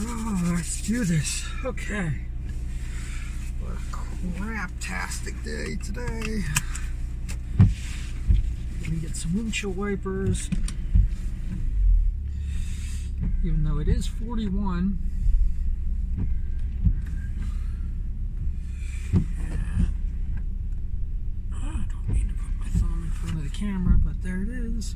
Oh, let's do this. Okay. What a crap-tastic day today. Let me get some windshield wipers. Even though it is 41. I don't mean to put my thumb in front of the camera, but there it is.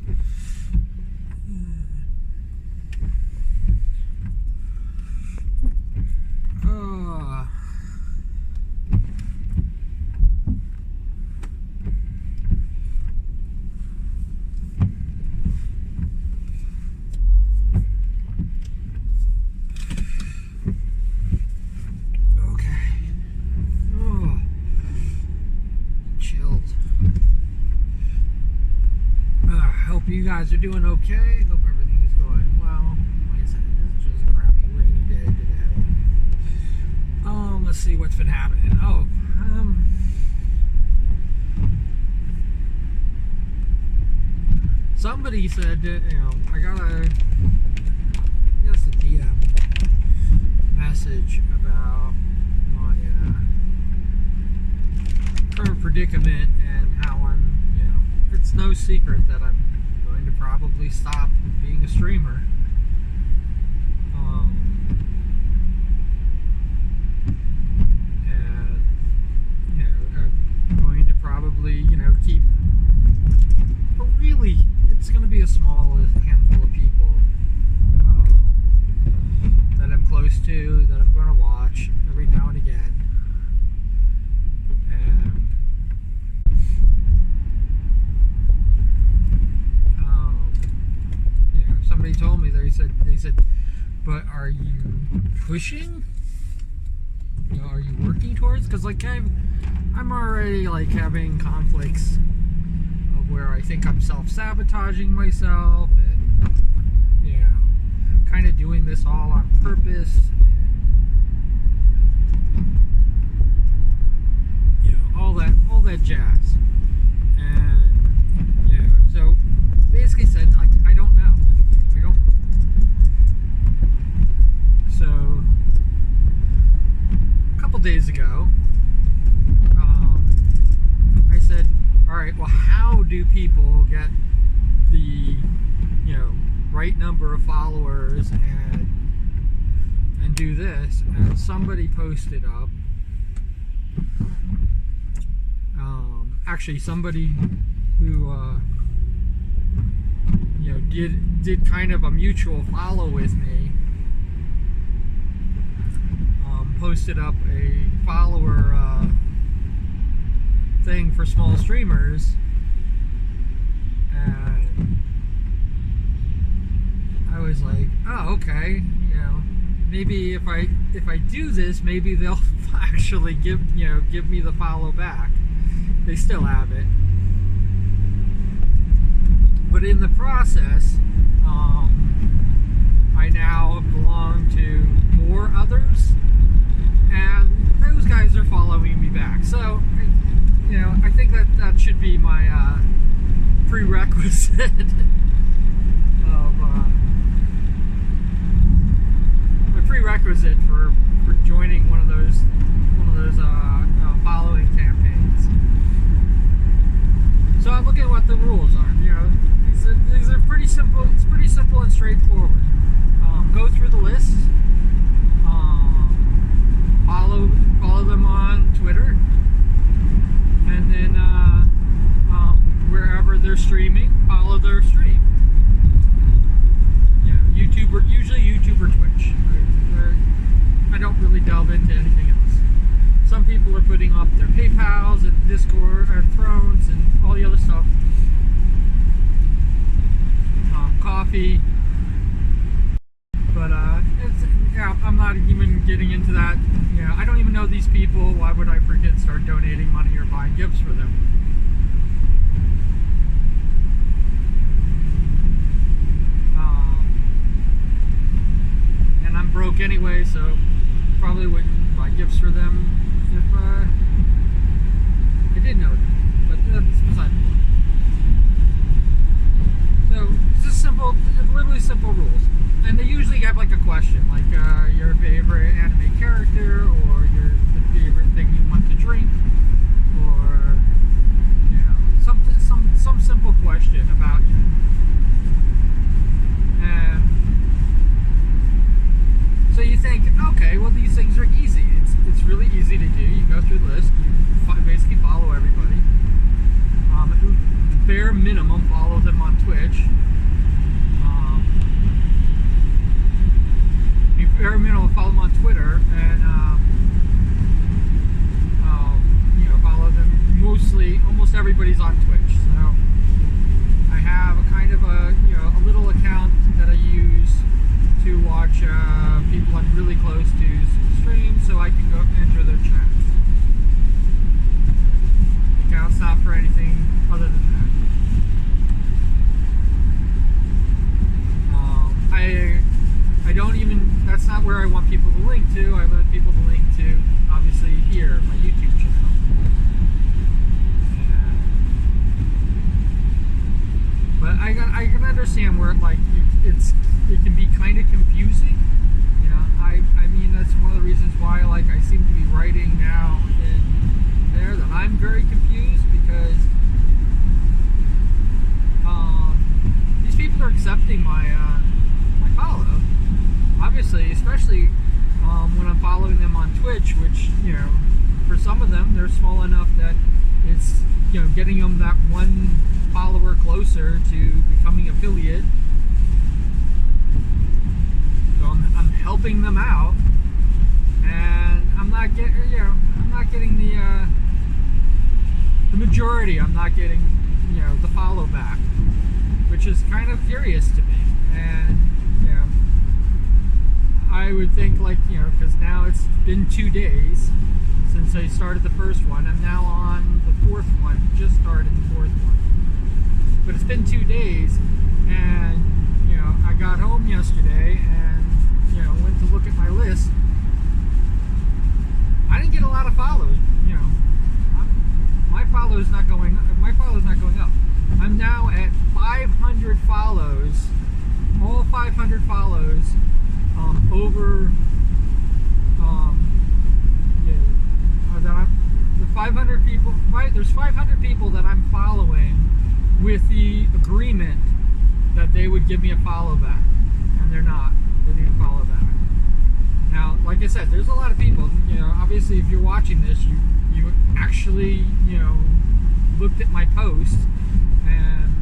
Hope you guys are doing okay. Hope everything is going well. Like I said, it is just a crappy rainy day today. Let's see what's been happening. Somebody said that, I got a DM message about my current predicament and how I'm, it's no secret that I'm going to probably stop being a streamer. I'm going to probably, keep, but really, it's going to be a small handful of people that I'm close to, that I'm going to watch every now and again. And somebody told me, they said, but are you pushing? Are you working towards? Because I'm already having conflicts of where I think I'm self-sabotaging myself, and kind of doing this all on purpose, and all that jazz. And so basically said, I don't know. So a couple days ago, I said, all right, well, how do people get the right number of followers and do this? And somebody posted up, actually somebody who did kind of a mutual follow with me, posted up a follower thing for small streamers, and I was like, oh, okay, maybe if I do this, maybe they'll actually give me the follow back. They still have it, but in the process, I now belong to 4 others, and those guys are following me back. So, I think that should be my prerequisite for joining one of those following campaigns. So I'm looking at what the rules are. These are pretty simple. It's pretty simple and straightforward. Go through the list. Follow them on Twitter, and then wherever they're streaming, follow their stream. Usually YouTube or Twitch. I don't really delve into anything else. Some people are putting up their PayPals and Discord or Thrones and all the other stuff. Coffee. But I'm not even getting into that. I don't even know these people. Why would I freaking start donating money or buying gifts for them? And I'm broke anyway, so probably wouldn't buy gifts for them if I did know them. But that's beside the point. So it's just simple, literally simple rules. and they usually have like a question, like your favorite anime character, or the favorite thing you want to drink, or something, some simple question about you. And so you think, okay, well, these things are easy. It's really easy to do. You go through the list, you basically follow everybody. Bare minimum, follow them on Twitch. Bare minimum, follow them on Twitter, and follow them. Almost everybody's on Twitch. So I have a kind of a little account that I use to watch people I'm really close to stream, so I can go enter their chats. The account's not for anything other than that. I don't even, that's not where I want people to link to. I want people to link to, obviously, here, my YouTube channel. But I can understand where it can be kind of confusing. I mean, that's one of the reasons why I seem to be writing now in there that I'm very confused, because these people are accepting my follow. Obviously, especially when I'm following them on Twitch, which, for some of them, they're small enough that it's, getting them that one follower closer to becoming affiliate. So I'm helping them out, and I'm not getting the majority. I'm not getting, the follow back, which is kind of curious to me. And I would think, because now it's been 2 days since I started the first one. I'm now on the fourth one, just started the fourth one. But it's been 2 days, and, I got home yesterday and, went to look at my list. I didn't get a lot of follows, my follow's not going up. I'm now at 500 follows, all 500 follows, over the 500 people. There's 500 people that I'm following with the agreement that they would give me a follow back, and they're not. They didn't follow back. Now, like I said, there's a lot of people. Obviously, if you're watching this, you actually looked at my post and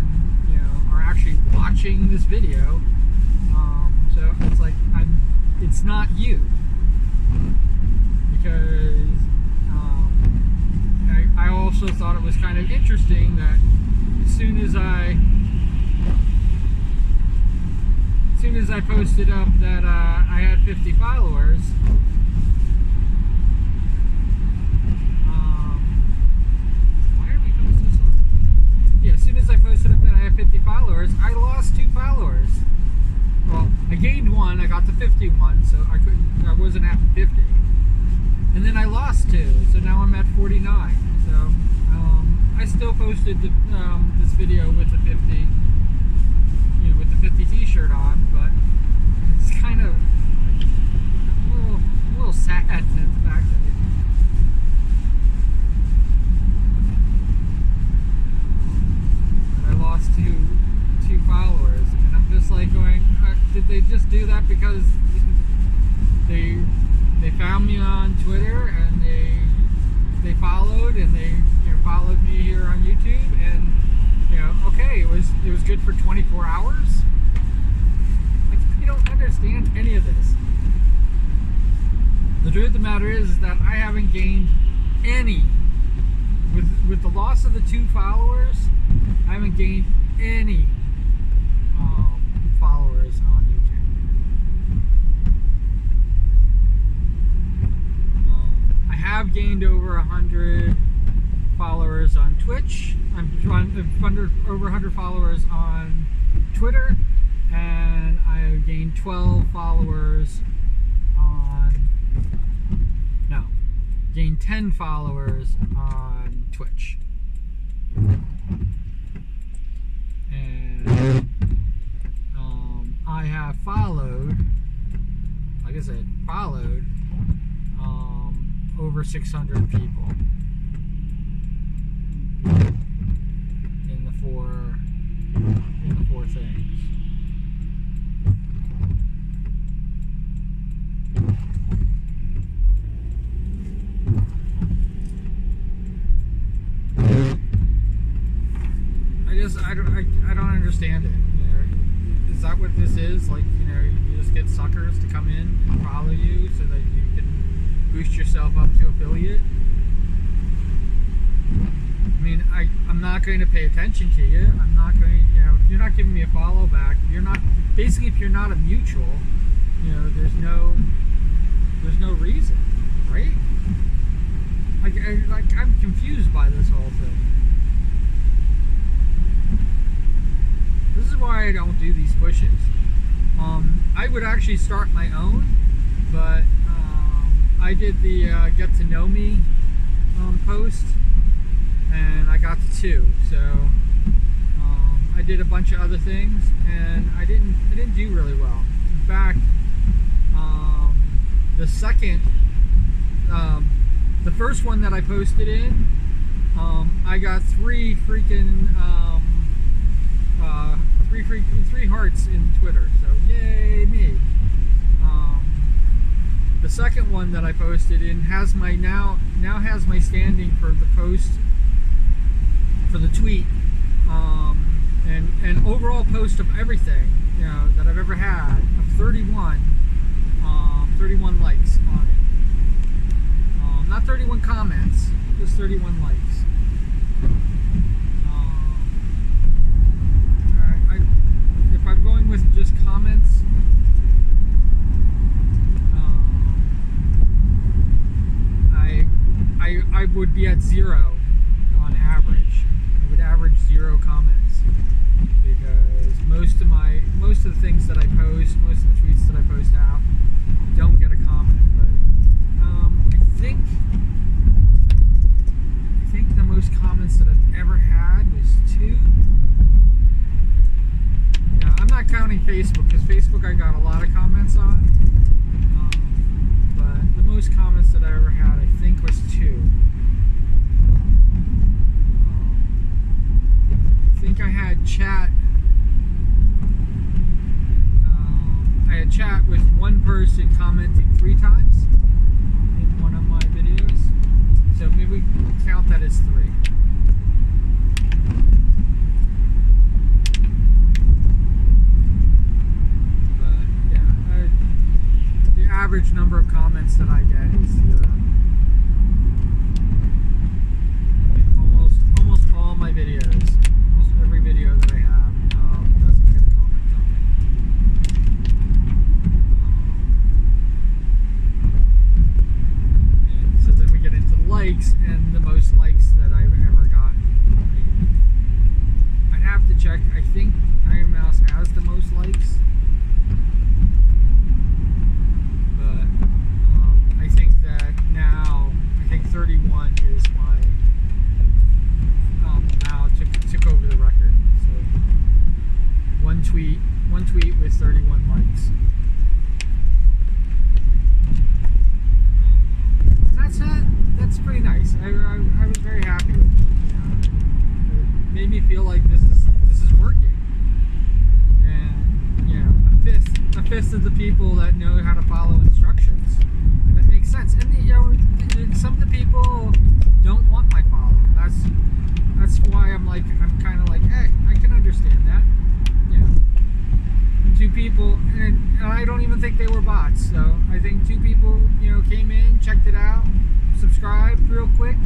are actually watching this video. So it's like it's not you, because I also thought it was kind of interesting that as soon as I posted up that I had 50 followers, why are we posting this on? Yeah, as soon as I posted up that I had 50 followers, I lost 2 followers. Well, I gained 1, I got to 51, so I wasn't at 50. And then I lost 2, so now I'm at 49. So I still posted this video with the 50, with the 50 t-shirt on, but it's kind of a little sad at the fact that I lost two followers, and I'm just like going, did they just do that because they found me on Twitter and they followed, and they followed me here on YouTube, and okay, it was good for 24 hours. You don't understand any of this. The truth of the matter is that I haven't gained any. With the loss of the 2 followers, I haven't gained any followers on YouTube. I have gained over 100 followers on Twitch. Over 100 followers on Twitter, and I have gained 12 followers gained 10 followers on Twitch. And I have have followed, like I said, followed over 600 people in the four things. I don't understand it. You know, is that what this is? Like, you know, you just get suckers to come in and follow you so that you can boost yourself up to affiliate? I mean, I'm not going to pay attention to you. I'm not going, you know, if you're not giving me a follow back, if you're not, basically if you're not a mutual, you know, there's no reason, right? I'm confused by this whole thing. This is why I don't do these pushes. I would actually start my own, but I did the get to know me post, and I got to 2. So I did a bunch of other things, and I didn't do really well. In fact, the first one that I posted in, I got 3 hearts in Twitter, so yay me. The second one that I posted in has my now has my standing for the post, for the tweet, and overall post of everything, you know, that I've ever had, of 31 likes on it. Not 31 comments, just 31 likes. If I'm going with just comments, I would be at 0 on average. I would average 0 comments, because most of the things that I post, most of the tweets that I post out, don't get a comment. But I think the most comments that I've ever had was 2. Yeah, I'm not counting Facebook, because Facebook I got a lot of comments on. But the most comments that I ever had, I think, was 2. I think I had chat. I had chat with one person commenting 3 times in one of my videos. So maybe we count that as 3. But yeah, the average number of comments that I get is 0. Almost all my videos, almost every video that I have, doesn't get a comment on it. And so then we get into likes, and the most likes that I've ever gotten. I'd have to check. I think Iron Mouse has the most likes. But I think that now, I think 31 is my, now took over the record. So one tweet with 31 likes. That's pretty nice. I was very happy with it. You know, it made me feel like this is working. And you know, a fifth of the people that know how to follow instructions. That makes sense. And you know, some of the people don't want my follow. That's why I'm kind of like, hey, I can understand that. You know, 2 people, and I don't even think they were bots. So I think 2 people, you know, came in, checked it out, subscribed real quick,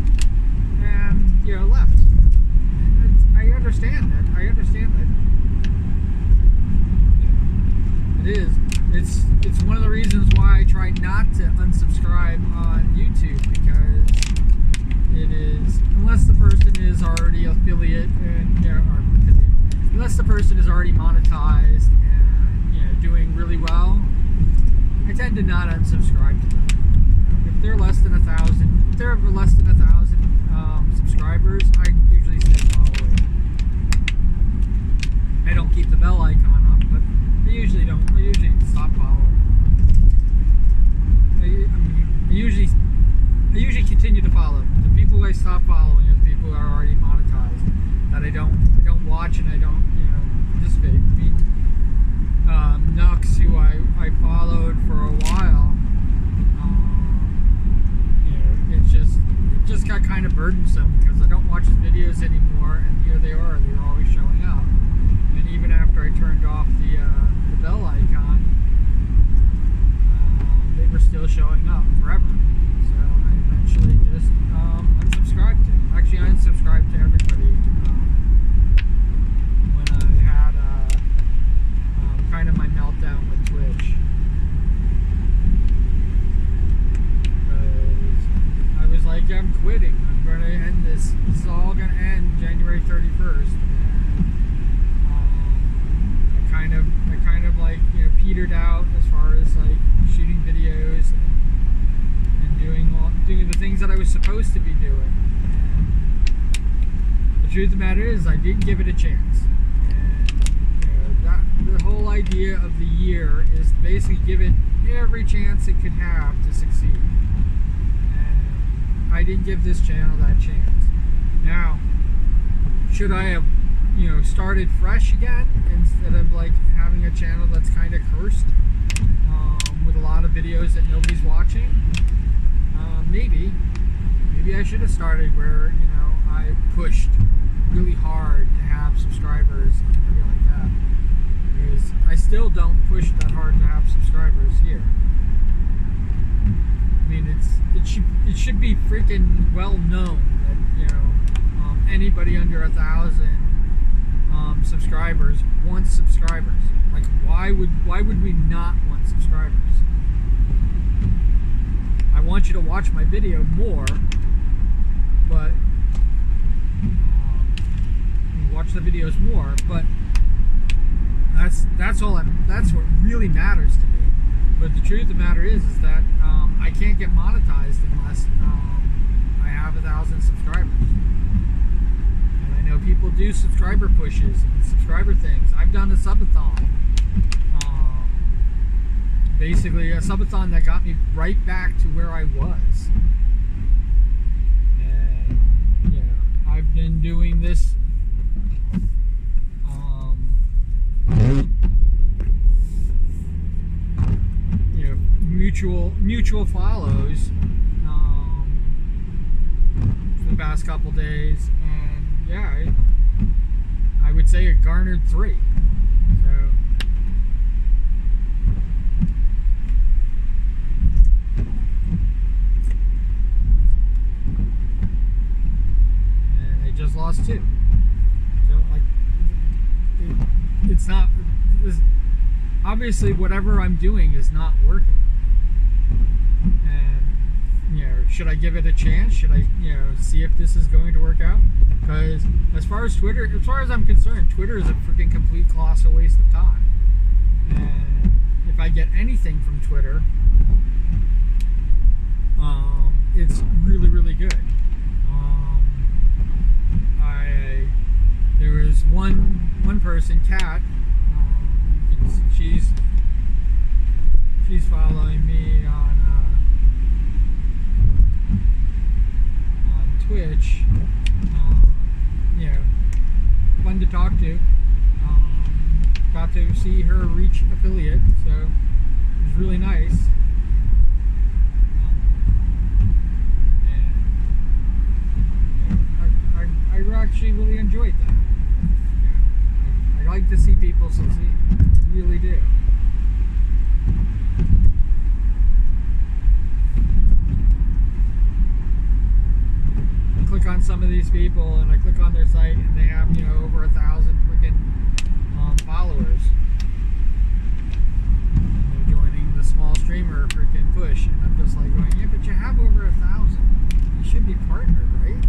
and you know, left. I understand that. You know, it's one of the reasons why I try not to unsubscribe on YouTube, because it is, unless the person is already affiliate, and you know, unless the person is already monetized and you know, doing really well, I tend to not unsubscribe to them. If they're less than 1,000, if they're less than 1,000 subscribers, I usually stay following. I don't keep the bell icon up, but I usually don't. I usually stop following. I usually continue to follow. The people I stop following are the people who are already monetized, that I don't watch and I don't, participate. I mean, Nux, who I followed for a while, it just got kind of burdensome because I don't watch his videos anymore, and here they are. They're always showing up, and even after I turned off the bell icon, they were still showing up forever. So I eventually just unsubscribed to him. Actually, I unsubscribed to everybody when I had kind of my meltdown with Twitch. Because I was like, I'm quitting. I'm going to end this. This is all going to end January 31st. And I kind of like, petered out as far as like shooting videos and doing the things that I was supposed to be doing. And the truth of the matter is, I didn't give it a chance. And the whole idea of the year is to basically give it every chance it could have to succeed. And I didn't give this channel that chance. Now, should I have, started fresh again instead of like having a channel that's kind of cursed with a lot of videos that nobody's watching? Maybe I should have started where I pushed really hard to have subscribers and everything like that, because I still don't push that hard to have subscribers here. I mean, it should be freaking well known that anybody under 1,000 subscribers wants subscribers. Like, why would we not want subscribers? I want you to watch my video more, but watch the videos more. But that's what really matters to me. But the truth of the matter is that I can't get monetized unless I have 1,000 subscribers. And I know people do subscriber pushes and subscriber things. I've done a subathon. Basically a subathon that got me right back to where I was. And I've been doing this mutual follows for the past couple days, and I would say it garnered 3. So just lost 2. So like, it's not. Obviously, whatever I'm doing is not working. And should I give it a chance? Should I see if this is going to work out? Because as far as I'm concerned, Twitter is a freaking complete colossal waste of time. And if I get anything from Twitter, it's really, really good. There was one person, Kat. She's following me on Twitch. Fun to talk to. Got to see her reach affiliate, so it was really nice. I actually really enjoyed that. I like to see people succeed. I really do. I click on some of these people and I click on their site and they have, over 1,000 freaking followers. And they're joining the small streamer freaking push. And I'm just like going, yeah, but you have over 1,000. You should be partnered, right?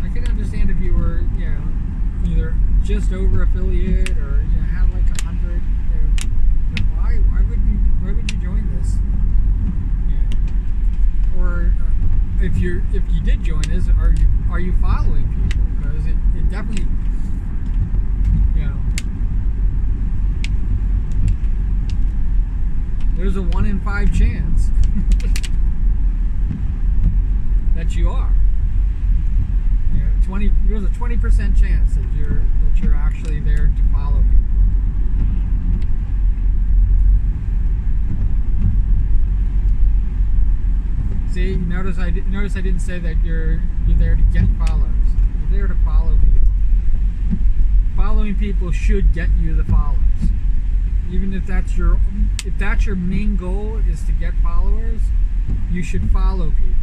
I can understand if you were, either just over affiliate or had like 100. But why would you join this? Or if you did join this, are you following people? Because it definitely, you know, there's a 1 in 5 chance that you are. You know, there's a 20% chance that you're actually there to follow people. See, notice I didn't say that you're there to get followers. You're there to follow people. Following people should get you the followers. Even if that's your main goal is to get followers, you should follow people.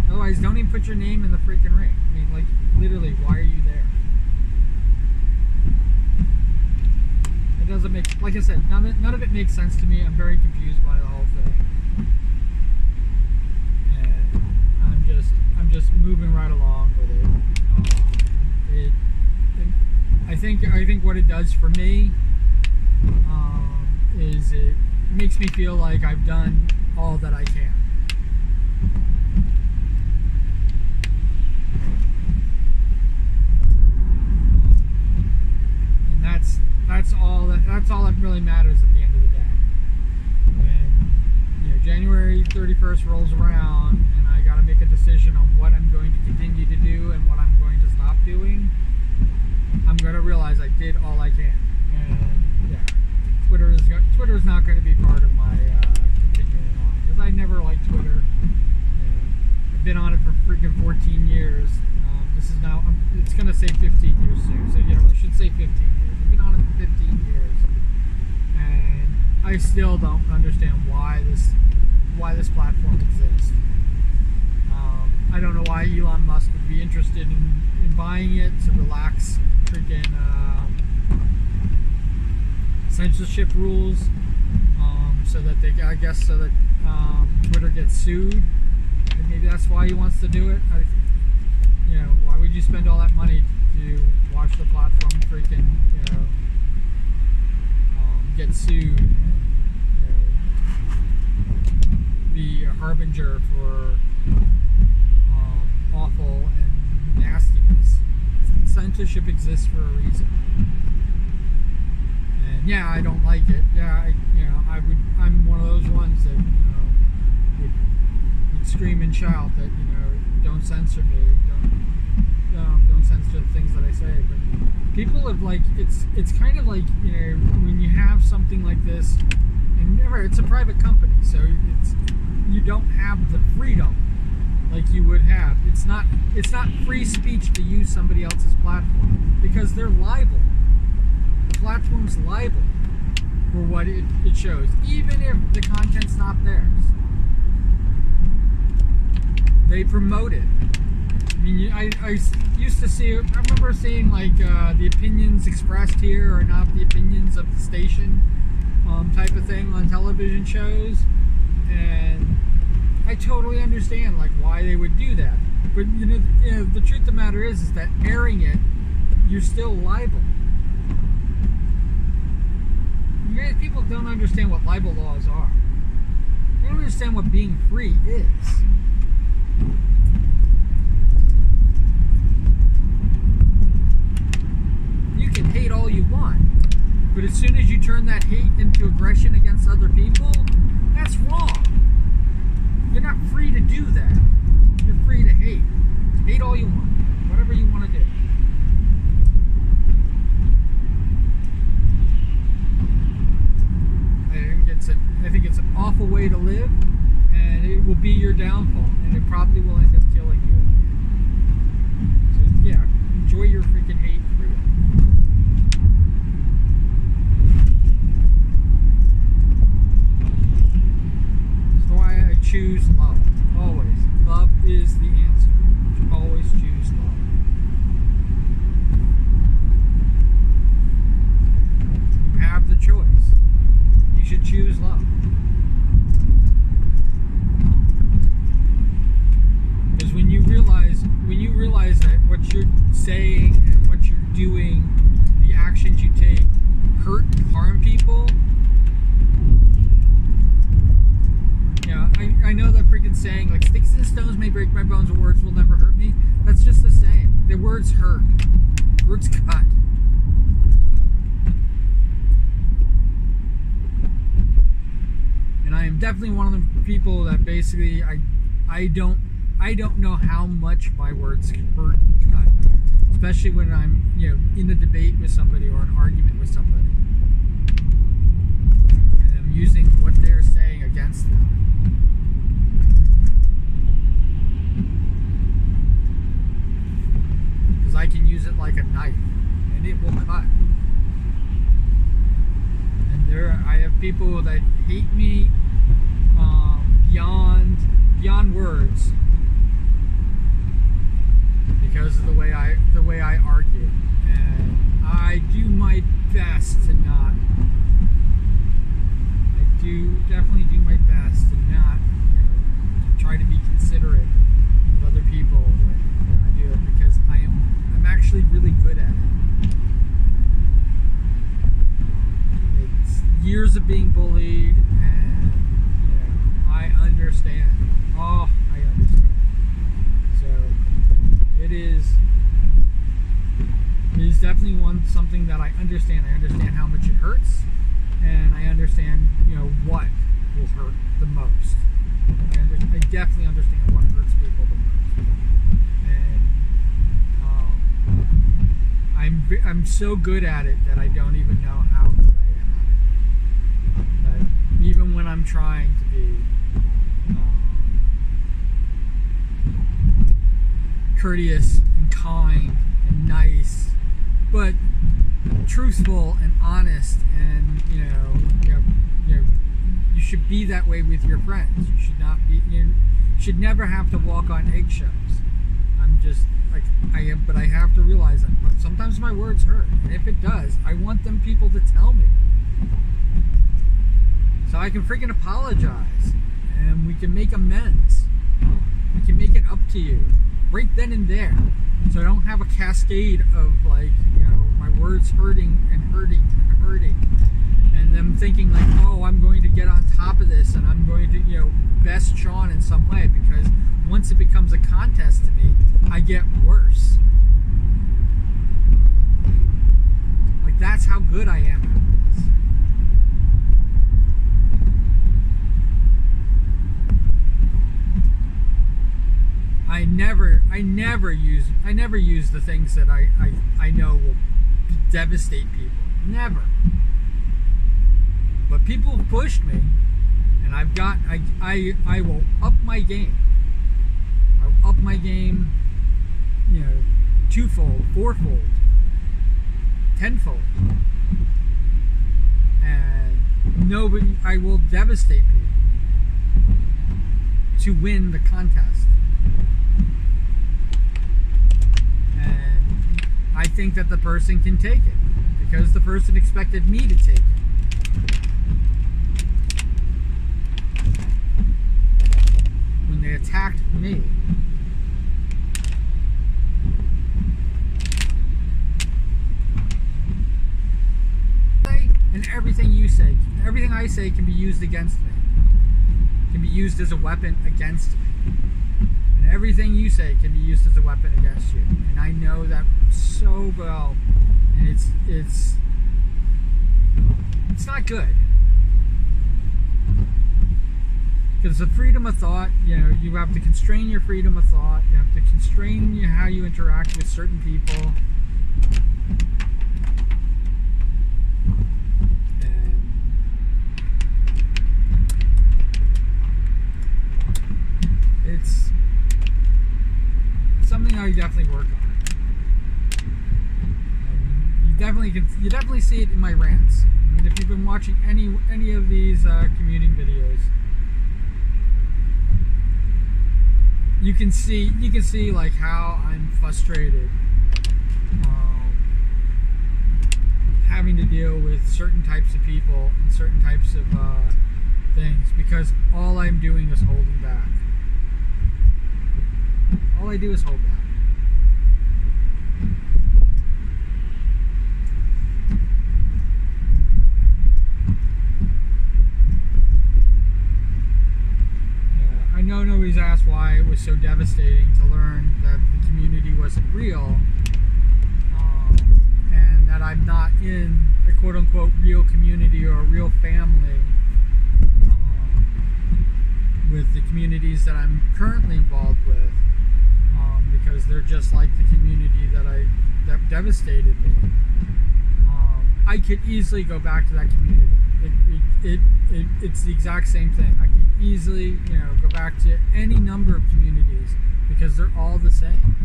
Otherwise, don't even put your name in the freaking ring. I mean, like, literally, why are you there? It doesn't make, like I said, none of it makes sense to me. I'm very confused by the whole thing, and I'm just moving right along with it. I think what it does for me is it makes me feel like I've done all that I can. That's all that really matters at the end of the day. When January 31st rolls around and I got to make a decision on what I'm going to continue to do and what I'm going to stop doing, I'm going to realize I did all I can. And yeah, Twitter is not going to be part of my continuing on, because I never liked Twitter. I've been on it for freaking 14 years. This is now, it's going to say 15 years soon. So I should say 15 years. I've been on it for 15 years. And I still don't understand why this platform exists. I don't know why Elon Musk would be interested in buying it to relax freaking censorship rules, so that Twitter gets sued. And maybe that's why he wants to do it. Why would you spend all that money to watch the platform freaking, get sued and, be a harbinger for awful and nastiness? Censorship exists for a reason. And yeah, I don't like it. Yeah, I'm one of those ones that, would scream and shout that, don't censor me, don't censor the things that I say. But people have, like, it's kind of like, when you have something like this, and remember, it's a private company, so you don't have the freedom like you would have. It's not free speech to use somebody else's platform, because they're liable. The platform's liable for what it shows, even if the content's not theirs. They promote it. I mean, I used to see, I remember seeing, like, the opinions expressed here are not the opinions of the station, type of thing on television shows, and I totally understand, like, why they would do that. But the truth of the matter is that airing it, you're still liable. You guys, people don't understand what libel laws are. They don't understand what being free is. You can hate all you want, but as soon as you turn that hate into aggression against other people, that's wrong. You're not free to do that. You're free to hate. Hate all you want. Whatever you want to do. I think it's an awful way to live, and it will be your downfall, and it probably will end up killing you. So yeah, enjoy your freaking hate freedom. That's why I choose love. Always. Love is the answer. You should always choose love. You have the choice. You should choose love. Because when you realize that what you're saying and what you're doing, the actions you take, hurt and harm people, I know that freaking saying, like, sticks and stones may break my bones, but words will never hurt me. That's just the saying. The words hurt. Words cut. And I am definitely one of the people that basically I don't know how much my words hurt and cut, especially when I'm in a debate with somebody or an argument with somebody, and I'm using what they're saying against them. Because I can use it like a knife, and it will cut. And I have people that hate me beyond words because of the way I argue, and I do my best to not. I do definitely do my best to not to try to be considerate of other people when I do it, because I'm actually really good at it. It's years of being bullied, and I understand. Oh, I understand. So it is definitely something that I understand. I understand how much it hurts, and I understand what will hurt the most. I definitely understand what hurts people the most, and I'm so good at it that I don't even know how good I am at it. But even when I'm trying to be courteous and kind and nice, but truthful and honest, and you should be that way with your friends. You should not be. You should never have to walk on eggshells. I'm just like I am, but I have to realize that sometimes my words hurt, and if it does, I want them people to tell me, so I can freaking apologize, and we can make amends. We can make it up to you right then and there, so I don't have a cascade of my words hurting and hurting and hurting, and them thinking like, oh, I'm going to get on top of this, and I'm going to best Sean in some way, because once it becomes a contest to me, I get worse. Like, that's how good I am at this. I never use the things that I know will devastate people. Never. But people have pushed me, and I will up my game. I'll up my game, twofold, fourfold, tenfold. And I will devastate people to win the contest. And I think that the person can take it, because the person expected me to take it. When they attacked me. And everything I say can be used against me. Can be used as a weapon against me. And everything you say can be used as a weapon against you. And I know that so well. And it's not good. Because the freedom of thought, you have to constrain your freedom of thought. You have to constrain how you interact with certain people. It's something I definitely work on. You definitely see it in my rants. I mean, if you've been watching any of these commuting videos, you can see like how I'm frustrated having to deal with certain types of people and certain types of things, because all I'm doing is holding back. All I do is hold back. was so devastating to learn that the community wasn't real, and that I'm not in a quote-unquote real community or a real family with the communities that I'm currently involved with, because they're just like the community that devastated me. I could easily go back to that community. It's the exact same thing. I could easily, go back to any number of communities because they're all the same.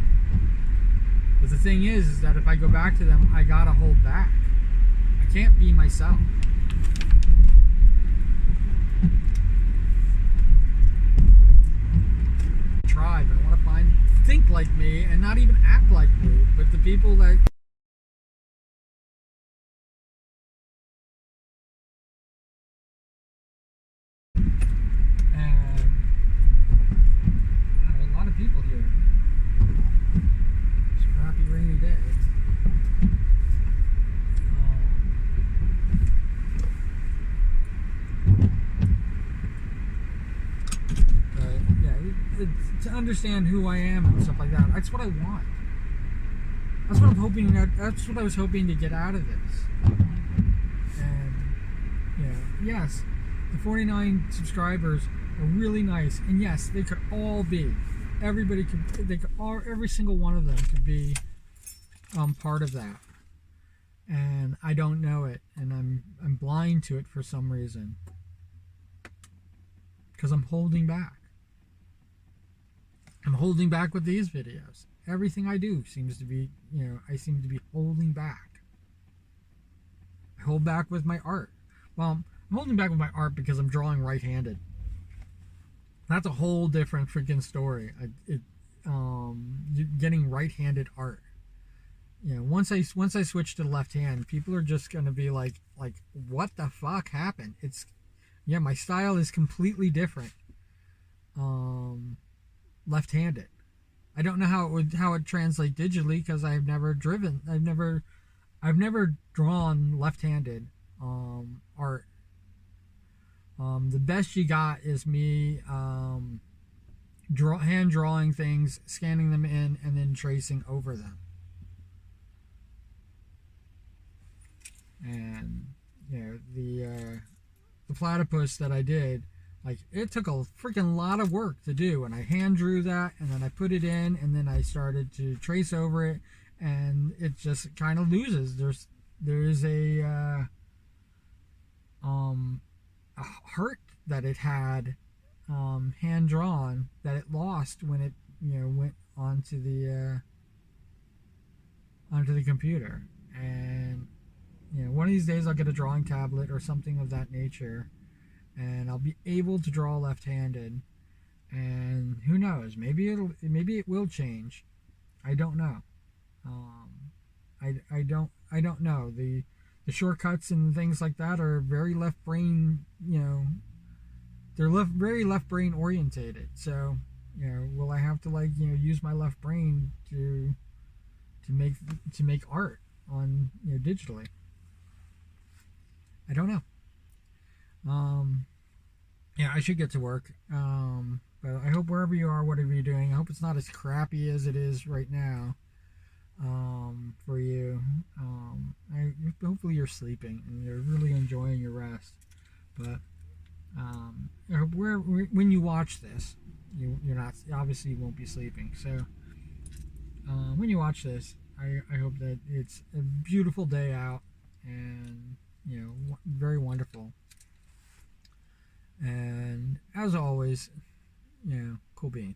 But the thing is that if I go back to them, I gotta hold back. I can't be myself. Tribe. I want to think like me and not even act like me, but the people that people here. It's a crappy rainy day. But yeah, to understand who I am and stuff like that, that's what I want. That's what I'm hoping. That's what I was hoping to get out of this. And yes, the 49 subscribers are really nice, and yes, they could all be. Everybody could, every single one of them could be part of that, and I don't know it, and I'm blind to it for some reason, because I'm holding back. I'm holding back with these videos. Everything I do seems to be, I seem to be holding back. I hold back with my art. Well, I'm holding back with my art because I'm drawing right-handed. That's a whole different freaking story. Getting right-handed art. Once I switch to the left hand, people are just gonna be like, what the fuck happened? My style is completely different. Left-handed. I don't know how it translates digitally because I've never drawn left-handed art. The best you got is me hand drawing things, scanning them in, and then tracing over them. And the platypus that I did, it took a freaking lot of work to do, and I hand drew that, and then I put it in, and then I started to trace over it, and it just kind of loses. There is a heart that it had hand drawn that it lost when it went onto the computer. And one of these days I'll get a drawing tablet or something of that nature, and I'll be able to draw left-handed, and who knows, maybe it will change. I don't know. I don't know. The shortcuts and things like that are very left brain, they're very left brain orientated. So, will I have to use my left brain to make art on digitally? I don't know. I should get to work. But I hope wherever you are, whatever you're doing, I hope it's not as crappy as it is right now. For you. Hopefully you're sleeping and you're really enjoying your rest. But when you watch this, you're not, obviously you won't be sleeping. So when you watch this, I hope that it's a beautiful day out, and very wonderful. And as always, cool beans.